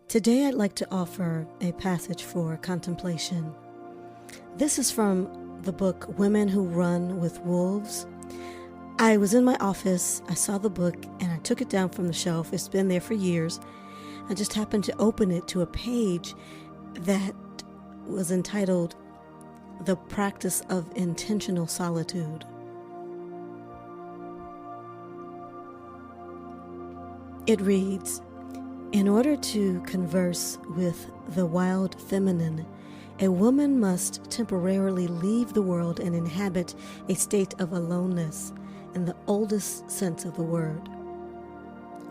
Today I'd like to offer a passage for contemplation. This is from the book Women Who Run with Wolves. I was in my office, I saw the book, and I took it down from the shelf. It's been there for years. I just happened to open it to a page that was entitled The Practice of Intentional Solitude. It reads, "In order to converse with the wild feminine, a woman must temporarily leave the world and inhabit a state of aloneness in the oldest sense of the word.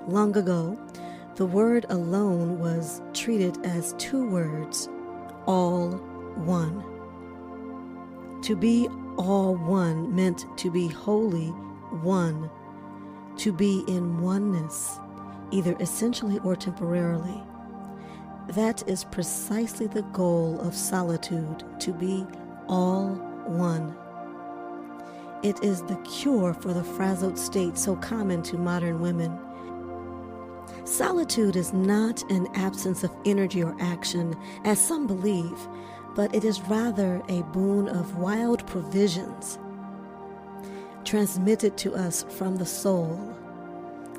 Long ago, the word alone was treated as two words, all one. To be all one meant to be wholly one, to be in oneness, either essentially or temporarily. That is precisely the goal of solitude, to be all one. It is the cure for the frazzled state so common to modern women. Solitude is not an absence of energy or action, as some believe, but it is rather a boon of wild provisions, transmitted to us from the soul.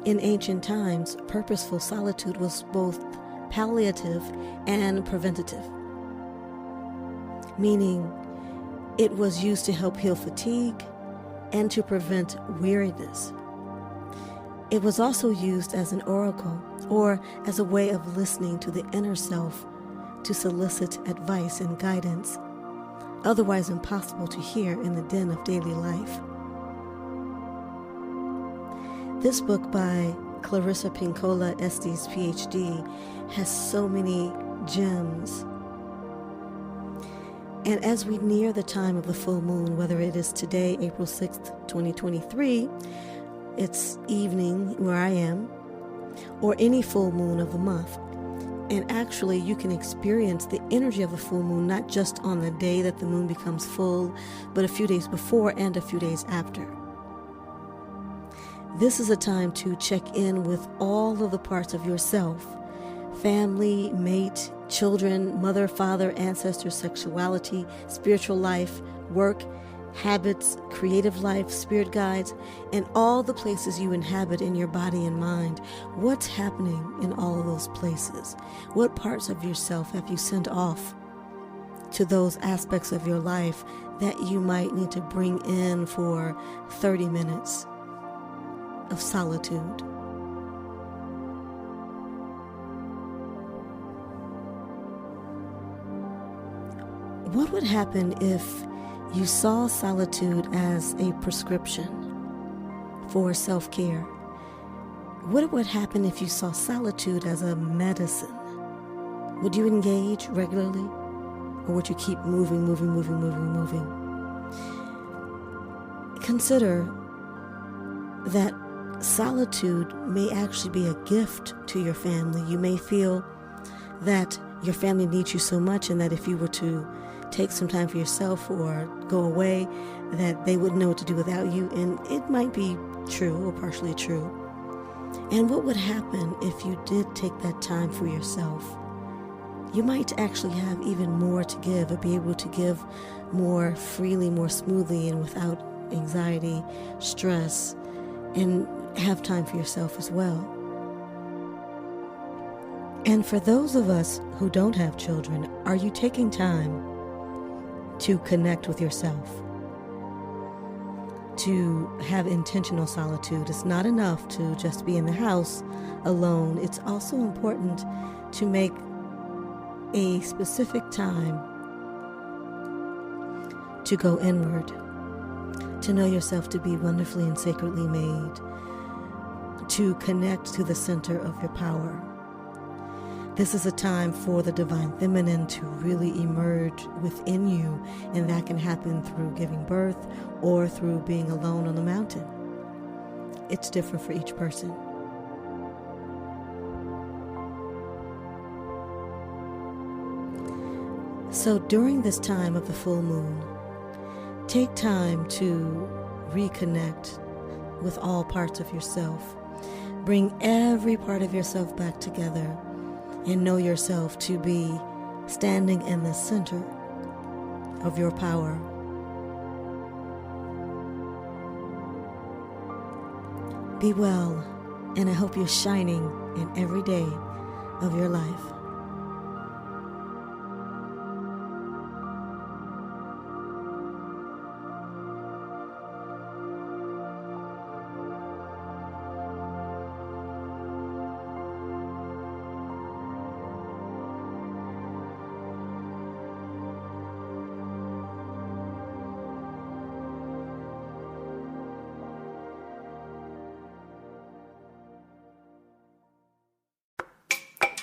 In ancient times, purposeful solitude was both palliative and preventative, meaning it was used to help heal fatigue and to prevent weariness. It was also used as an oracle or as a way of listening to the inner self to solicit advice and guidance, otherwise impossible to hear in the din of daily life. This book by Clarissa Pinkola, Estés, Ph.D. has so many gems. And as we near the time of the full moon, whether it is today, April 6th, 2023, it's evening where I am, or any full moon of the month. And actually, you can experience the energy of the full moon not just on the day that the moon becomes full, but a few days before and a few days after. This is a time to check in with all of the parts of yourself: family, mate, children, mother, father, ancestors, sexuality, spiritual life, work, habits, creative life, spirit guides, and all the places you inhabit in your body and mind. What's happening in all of those places? What parts of yourself have you sent off to those aspects of your life that you might need to bring in for 30 minutes of solitude? What would happen if you saw solitude as a prescription for self-care? What would happen if you saw solitude as a medicine? Would you engage regularly, or would you keep moving? Consider that solitude may actually be a gift to your family. You may feel that your family needs you so much, and that if you were to take some time for yourself or go away, that they wouldn't know what to do without you. And it might be true or partially true. And what would happen if you did take that time for yourself? You might actually have even more to give, or be able to give more freely, more smoothly, and without anxiety, stress, and have time for yourself as well. And for those of us who don't have children, are you taking time to connect with yourself, to have intentional solitude? It's not enough to just be in the house alone. It's also important to make a specific time to go inward, to know yourself to be wonderfully and sacredly made, to connect to the center of your power. This is a time for the divine feminine to really emerge within you, and that can happen through giving birth or through being alone on the mountain. It's different for each person. So during this time of the full moon, take time to reconnect with all parts of yourself. Bring every part of yourself back together and know yourself to be standing in the center of your power. Be well, and I hope you're shining in every day of your life.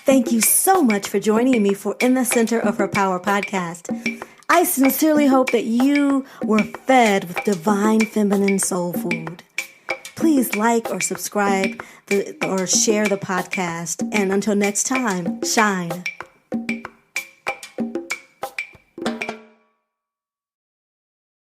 Thank you so much for joining me for In the Center of Her Power podcast. I sincerely hope that you were fed with divine feminine soul food. Please like or subscribe or share the podcast. And until next time, shine.